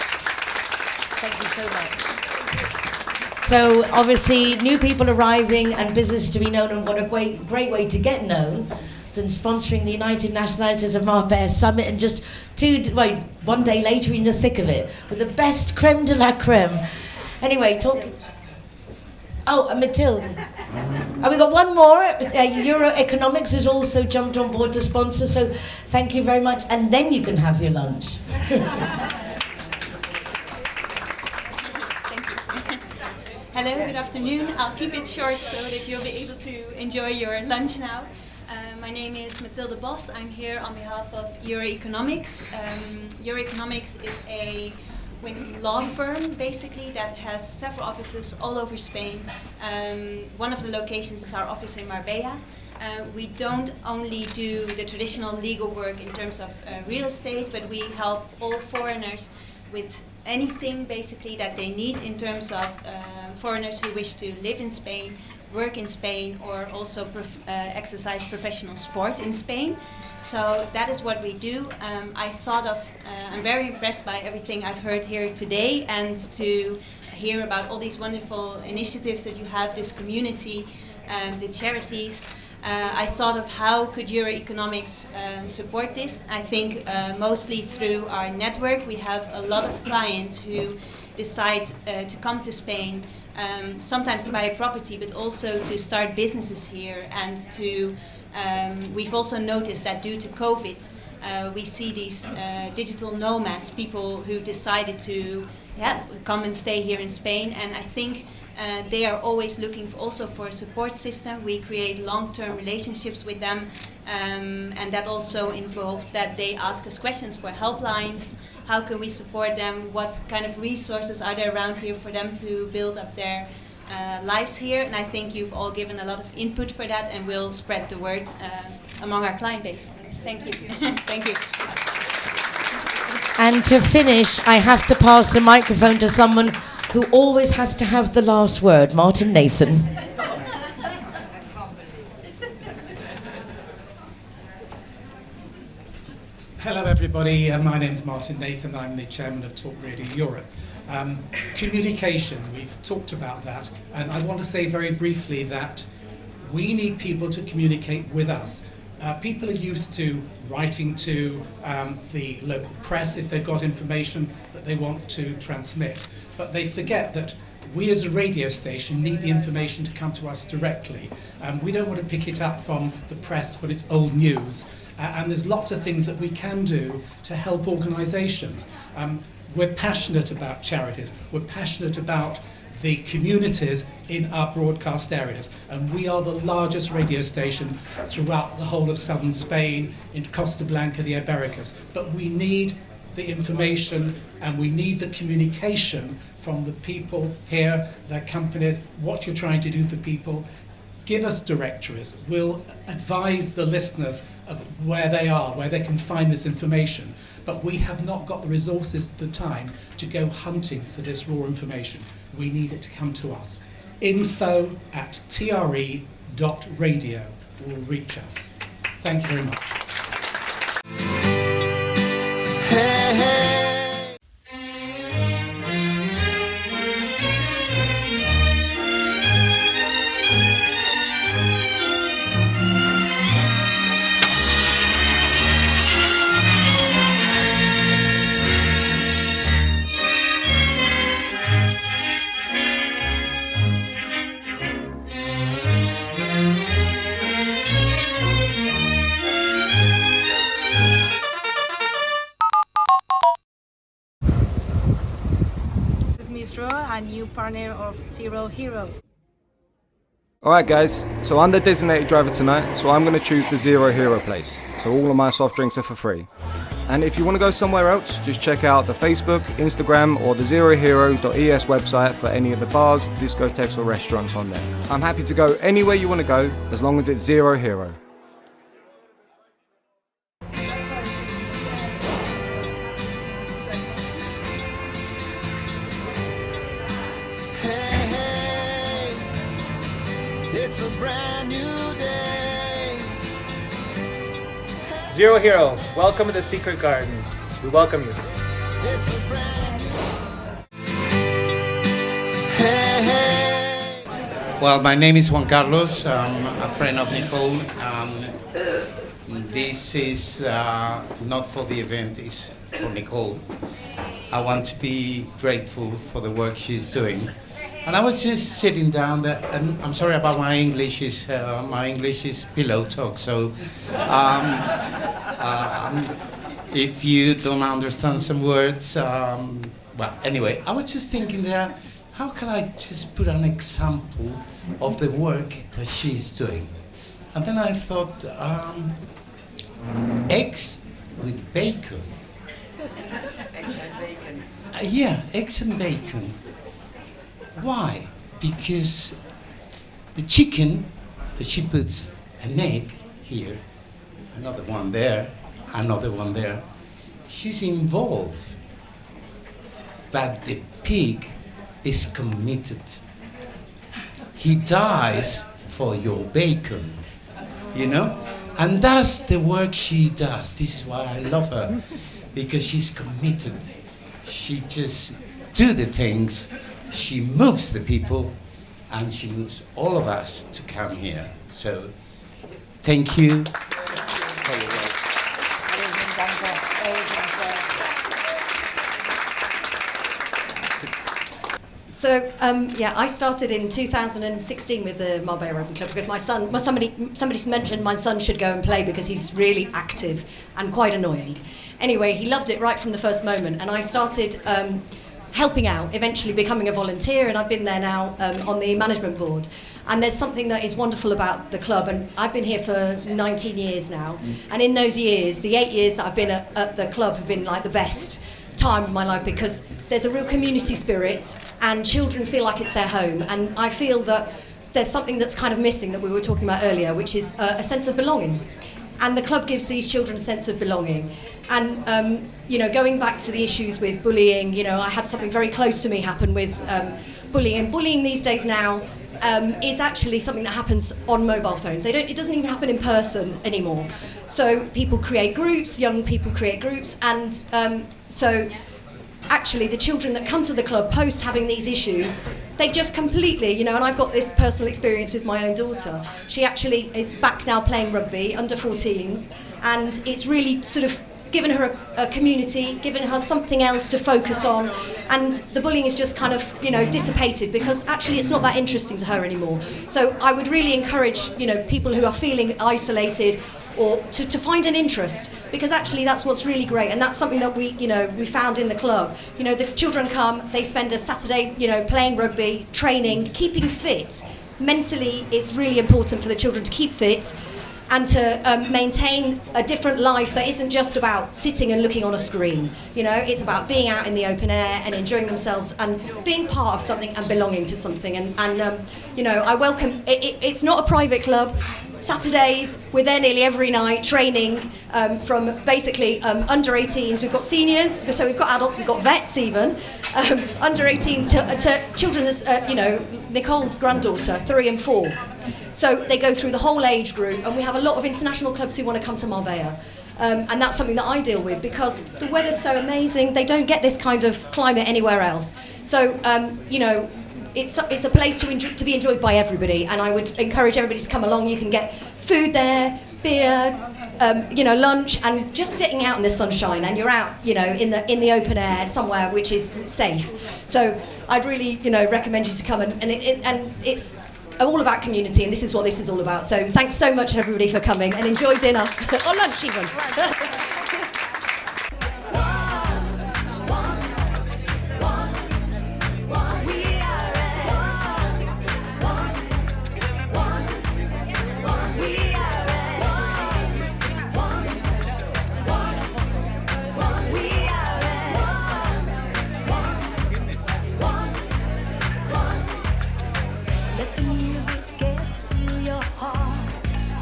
Thank you so much. So obviously, new people arriving and business to be known, and what a great way to get known than sponsoring the United Nationalities of Marbella Summit, and just one day later in the thick of it with the best creme de la creme. Anyway, Mathilde. And we got one more. Euro Economics has also jumped on board to sponsor, so thank you very much. And then you can have your lunch. Hello, good afternoon. I'll keep it short so that you'll be able to enjoy your lunch now. My name is Mathilde Bos. I'm here on behalf of Euro Economics. Euro Economics is a law firm, basically, that has several offices all over Spain. One of the locations is our office in Marbella. We don't only do the traditional legal work in terms of real estate, but we help all foreigners with anything basically that they need in terms of foreigners who wish to live in Spain, work in Spain, or also exercise professional sport in Spain. So that is what we do. I'm very impressed by everything I've heard here today, and to hear about all these wonderful initiatives that you have, this community, the charities. I thought of how could Euro Economics support this. I think mostly through our network. We have a lot of clients who decide to come to Spain, sometimes to buy a property, but also to start businesses here and to We've also noticed that due to COVID, we see these digital nomads, people who decided to come and stay here in Spain, and I think they are always looking also for a support system. We create long-term relationships with them, and that also involves that they ask us questions for helplines. How can we support them? What kind of resources are there around here for them to build up their lives here? And I think you've all given a lot of input for that, and we'll spread the word among our client base. Thank you. Thank you. And to finish, I have to pass the microphone to someone who always has to have the last word, Martin Nathan. Hello everybody, my name is Martin Nathan, I'm the chairman of Talk Radio Europe. Communication, we've talked about that, and I want to say very briefly that we need people to communicate with us. People are used to writing to the local press if they've got information that they want to transmit, but they forget that we as a radio station need the information to come to us directly. We don't want to pick it up from the press when it's old news, and there's lots of things that we can do to help organisations. We're passionate about charities, we're passionate about the communities in our broadcast areas, and we are the largest radio station throughout the whole of southern Spain, in Costa Blanca, the Ibericas. But we need the information and we need the communication from the people here, their companies, what you're trying to do for people. Give us directories. We'll advise the listeners of where they are, where they can find this information. But we have not got the resources at the time to go hunting for this raw information. We need it to come to us. info@tre.radio will reach us. Thank you very much. A new partner of Zero Hero. Alright guys, so I'm the designated driver tonight, so I'm going to choose the Zero Hero place. So all of my soft drinks are for free. And if you want to go somewhere else, just check out the Facebook, Instagram or the zerohero.es website for any of the bars, discotheques or restaurants on there. I'm happy to go anywhere you want to go, as long as it's Zero Hero. It's a brand new day. Zero Hero, welcome to the Secret Garden. We welcome you. It's a brand new hey. Well, my name is Juan Carlos. I'm a friend of Nicole. This is not for the event, it's for Nicole. I want to be grateful for the work she's doing. And I was just sitting down there, and I'm sorry about my English is pillow talk. So, if you don't understand some words, well, anyway, I was just thinking there, how can I just put an example of the work that she's doing? And then I thought, eggs with bacon. Eggs and bacon. Yeah, eggs and bacon. Why? Because the chicken that she puts an egg here, another one there, another one there, she's involved. But the pig is committed. He dies for your bacon, you know? And that's the work she does. This is why I love her, because she's committed. She just do the things. She moves the people, and she moves all of us to come here. So, thank you. Yeah, I started in 2016 with the Marbella Rugby Club because somebody mentioned my son should go and play because he's really active and quite annoying. Anyway, he loved it right from the first moment, and I started helping out, eventually becoming a volunteer, and I've been there now on the management board. And there's something that is wonderful about the club, and I've been here for 19 years now, and in those years, the 8 years that I've been at the club have been like the best time of my life because there's a real community spirit and children feel like it's their home, and I feel that there's something that's kind of missing that we were talking about earlier, which is a sense of belonging. And the club gives these children a sense of belonging. And, going back to the issues with bullying, I had something very close to me happen with bullying. And bullying these days now is actually something that happens on mobile phones. It doesn't even happen in person anymore. So people create groups, young people create groups, and so actually the children that come to the club post having these issues, they just completely, and I've got this personal experience with my own daughter. She actually is back now playing rugby, under 14s, and it's really sort of given her a community, given her something else to focus on, and the bullying is just kind of, dissipated because actually it's not that interesting to her anymore. So I would really encourage, people who are feeling isolated or to find an interest, because actually that's what's really great, and that's something that we found in the club. The children come, they spend a Saturday, playing rugby, training, keeping fit. Mentally, it's really important for the children to keep fit and to maintain a different life that isn't just about sitting and looking on a screen. It's about being out in the open air and enjoying themselves and being part of something and belonging to something. And I welcome, it's not a private club. Saturdays, we're there nearly every night training from basically under 18s. We've got seniors, so we've got adults, we've got vets even, under 18s to children, Nicole's granddaughter, 3 and 4. So they go through the whole age group, and we have a lot of international clubs who want to come to Marbella. And that's something that I deal with because the weather's so amazing. They don't get this kind of climate anywhere else. So, it's a place to be enjoyed by everybody, and I would encourage everybody to come along. You can get food there, beer, lunch, and just sitting out in the sunshine, and you're out, in the open air somewhere which is safe. So I'd really, recommend you to come, and it's all about community, and this is what this is all about. So thanks so much everybody for coming, and enjoy dinner or lunch even.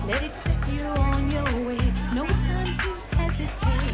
Let it set you on your way. No time to hesitate.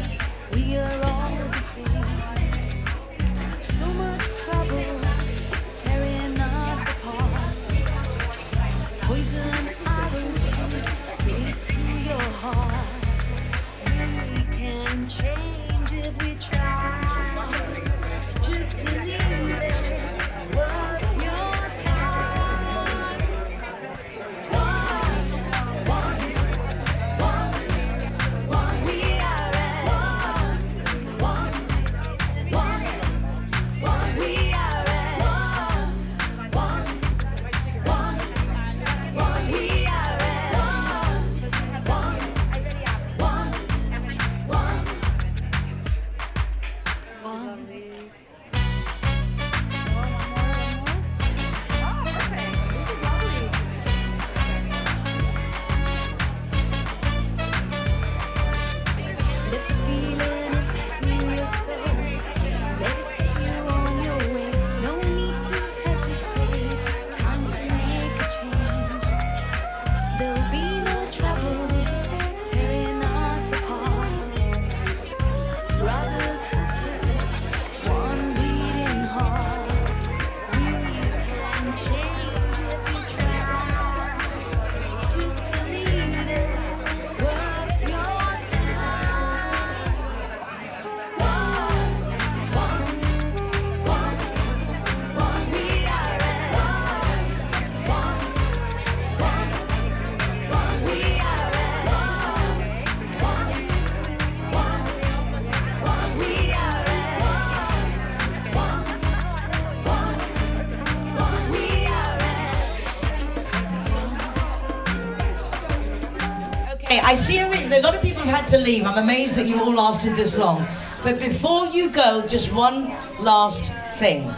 I see there's a lot of people who've had to leave. I'm amazed that you all lasted this long. But before you go, just one last thing.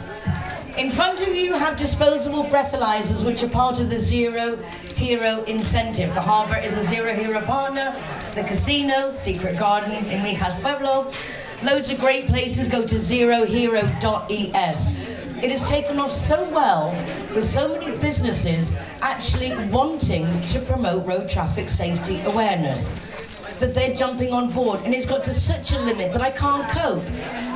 In front of you have disposable breathalyzers, which are part of the Zero Hero incentive. The harbour is a Zero Hero partner. The casino, Secret Garden in Mijas Pueblo. Loads of great places. Go to zerohero.es. It has taken off so well with so many businesses actually wanting to promote road traffic safety awareness that they're jumping on board, and it's got to such a limit that I can't cope,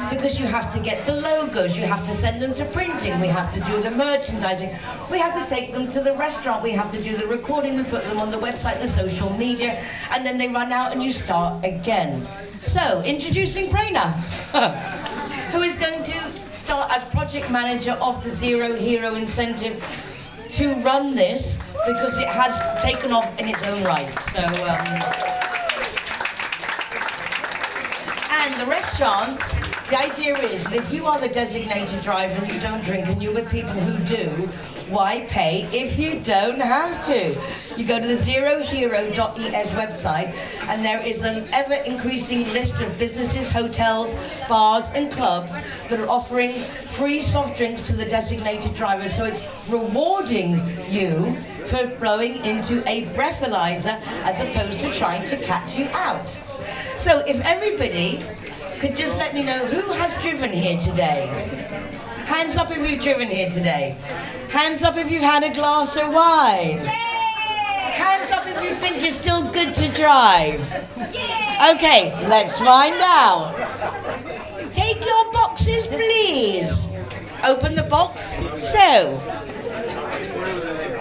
because you have to get the logos, you have to send them to printing, we have to do the merchandising, we have to take them to the restaurant, we have to do the recording, we put them on the website, the social media, and then they run out and you start again. So, introducing Prerna, who is going to start as project manager of the Zero Hero incentive to run this, because it has taken off in its own right. So, and the restaurants, the idea is that if you are the designated driver and you don't drink and you're with people who do, why pay if you don't have to? You go to the zerohero.es website and there is an ever-increasing list of businesses, hotels, bars and clubs that are offering free soft drinks to the designated driver. So it's rewarding you for blowing into a breathalyzer as opposed to trying to catch you out. So if everybody could just let me know who has driven here today. Hands up if you've driven here today. Hands up if you've had a glass of wine. Hands up if you think you're still good to drive. Okay, let's find out. Take your boxes, please. Open the box. So,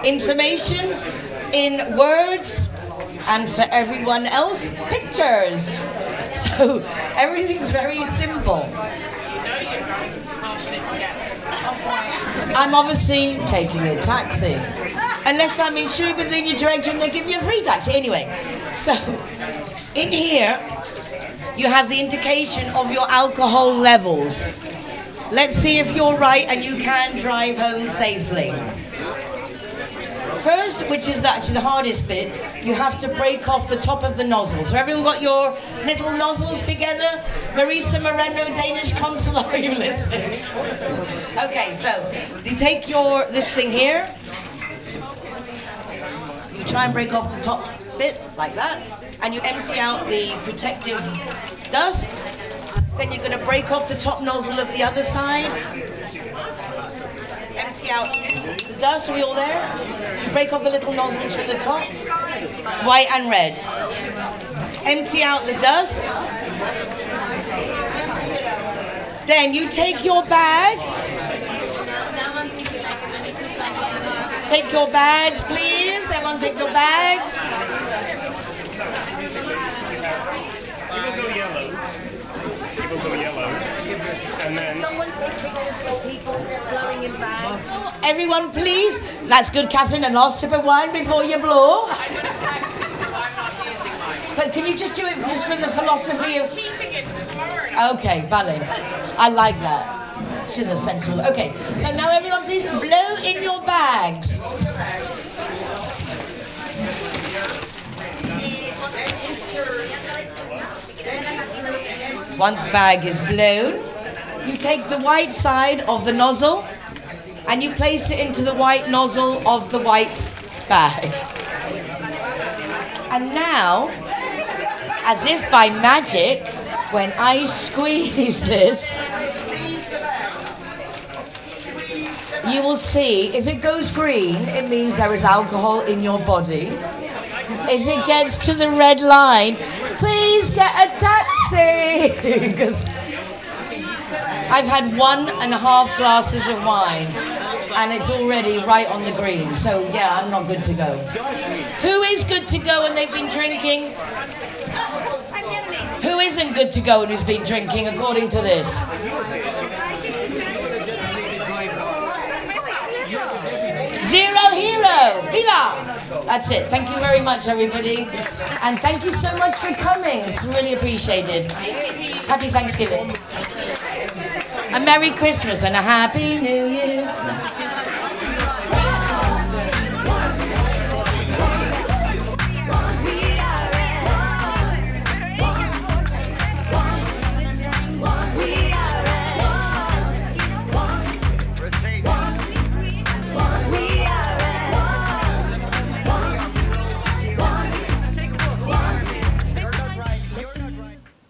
information in words, and for everyone else, pictures. So everything's very simple. I'm obviously taking a taxi. Unless I'm in Schubert Linie Director and they give me a free taxi. Anyway, so in here you have the indication of your alcohol levels. Let's see if you're right and you can drive home safely. First, which is actually the hardest bit, you have to break off the top of the nozzle. So everyone got your little nozzles together? Marisa Moreno, Danish consul, are you listening? Okay, so you take this thing here, you try and break off the top bit, like that, and you empty out the protective dust. Then you're going to break off the top nozzle of the other side. Empty out the dust. Are we all there? You break off the little nozzles from the top, white and red. Empty out the dust. Then you take your bag. Take your bags, please. Everyone take your bags. It will go yellow. And then someone take pictures of people blowing in bags. Everyone, please. That's good, Catherine. And last sip of wine before you blow. But can you just do it just for the philosophy of... Okay, ballet. I like that. She's a sensible... Okay, so now everyone please blow in your bags. Once bag is blown, you take the white side of the nozzle and you place it into the white nozzle of the white bag. And now, as if by magic, when I squeeze this, you will see, if it goes green, it means there is alcohol in your body. If it gets to the red line, please get a taxi. Because I've had 1.5 glasses of wine and it's already right on the green. So yeah, I'm not good to go. Who is good to go and they've been drinking? Who isn't good to go and who's been drinking according to this? Zero Hero! Viva! That's it. Thank you very much, everybody. And thank you so much for coming. It's really appreciated. Happy Thanksgiving. A Merry Christmas and a Happy New Year.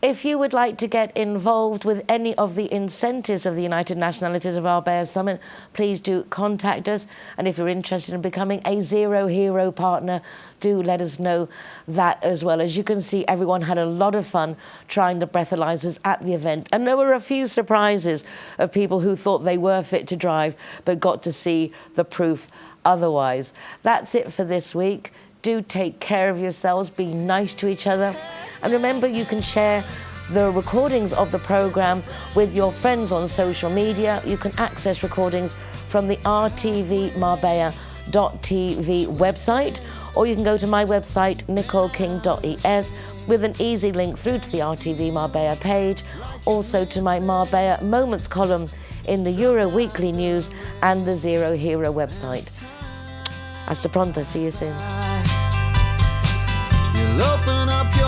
If you would like to get involved with any of the incentives of the United Nationalities of Marbella Summit, please do contact us. And if you're interested in becoming a Zero Hero partner, do let us know that as well. As you can see, everyone had a lot of fun trying the breathalyzers at the event. And there were a few surprises of people who thought they were fit to drive, but got to see the proof otherwise. That's it for this week. Do take care of yourselves, be nice to each other. And remember, you can share the recordings of the programme with your friends on social media. You can access recordings from the rtvmarbella.tv website, or you can go to my website, nicoleking.es, with an easy link through to the RTV Marbella page, also to my Marbella Moments column in the Euro Weekly News and the Zero Hero website. Hasta pronto, see you soon. You'll open up your